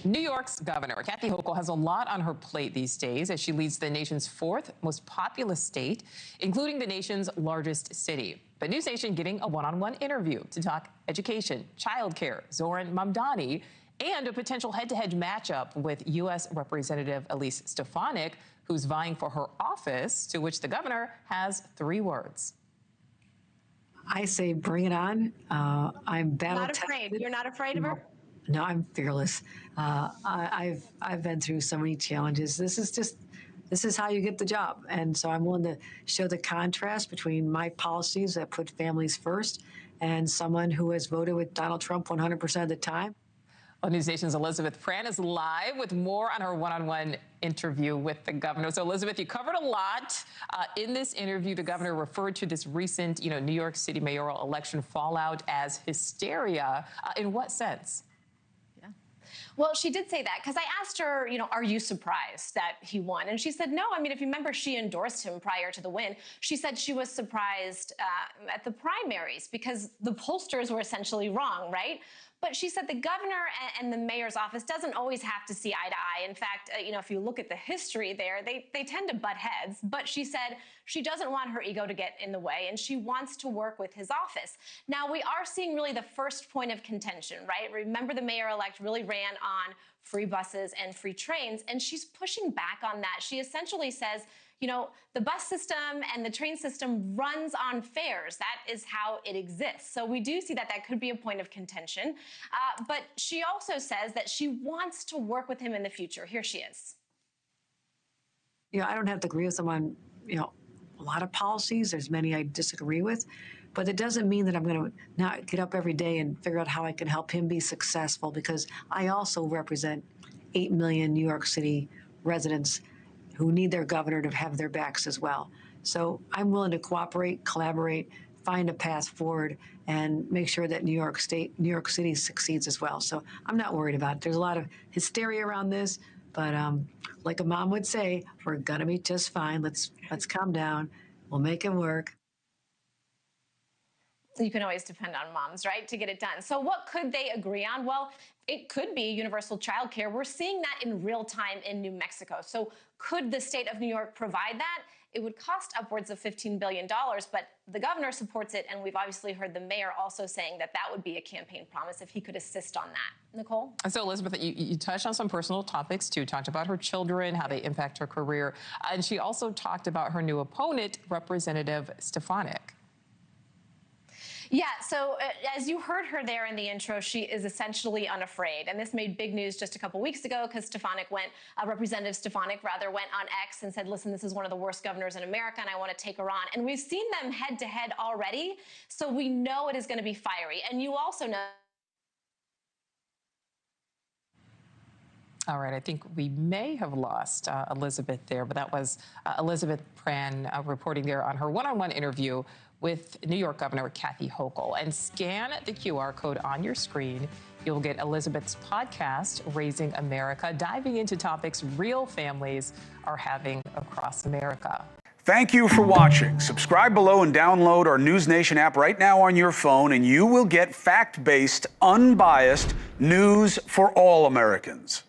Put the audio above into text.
New York's governor, Kathy Hochul, has a lot on her plate these days as she leads the nation's fourth most populous state, including the nation's largest city. But NewsNation giving a one-on-one interview to talk education, childcare, Zohran Mamdani, and a potential head-to-head matchup with U.S. Representative Elise Stefanik, who's vying for her office, to which the governor has 3 words. I say bring it on. I'm battle tested. Not afraid. You're not afraid of her? No, I'm fearless. I've been through so many challenges. This is how you get the job. And so I'm willing to show the contrast between my policies that put families first and someone who has voted with Donald Trump 100% of the time. Well, NewsNation's Elizabeth Pran is live with more on her one-on-one interview with the governor. So, Elizabeth, you covered a lot in this interview. The governor referred to this recent, New York City mayoral election fallout as hysteria. In what sense? Well, she did say that because I asked her, are you surprised that he won? And she said, no. I mean, if you remember, she endorsed him prior to the win. She said she was surprised at the primaries because the pollsters were essentially wrong, right? But she said the governor and the mayor's office doesn't always have to see eye to eye. In fact, if you look at the history there, they tend to butt heads. But she said she doesn't want her ego to get in the way, and she wants to work with his office. Now, we are seeing really the first point of contention, right? Remember, the mayor-elect really ran on free buses and free trains, and she's pushing back on that. She essentially says, the bus system and the train system runs on fares. That is how it exists. So we do see that could be a point of contention. But she also says that she wants to work with him in the future. Here she is. I don't have to agree with him on, a lot of policies. There's many I disagree with. But it doesn't mean that I'm going to not get up every day and figure out how I can help him be successful, because I also represent 8 million New York City residents who need their governor to have their backs as well. So I'm willing to cooperate, collaborate, find a path forward, and make sure that New York City succeeds as well. So I'm not worried about it. There's a lot of hysteria around this, but like a mom would say, we're gonna be just fine. Let's calm down. We'll make it work. You can always depend on moms, right, to get it done. So what could they agree on? Well, it could be universal child care. We're seeing that in real time in New Mexico. So could the state of New York provide that? It would cost upwards of $15 billion, but the governor supports it, and we've obviously heard the mayor also saying that would be a campaign promise if he could assist on that. Nichole? So, Elizabeth, you touched on some personal topics, too. Talked about her children, how they impact her career, and she also talked about her new opponent, Representative Stefanik. Yeah, so as you heard her there in the intro, she is essentially unafraid. And this made big news just a couple weeks ago because Representative Stefanik went on X and said, listen, this is one of the worst governors in America and I want to take her on. And we've seen them head to head already, so we know it is going to be fiery. And you also know. All right, I think we may have lost Elizabeth there, but that was Elizabeth Pran reporting there on her one-on-one interview with New York Governor Kathy Hochul. And scan the QR code on your screen. You'll get Elizabeth's podcast, Raising America, diving into topics real families are having across America. Thank you for watching. Subscribe below and download our NewsNation app right now on your phone, and you will get fact-based, unbiased news for all Americans.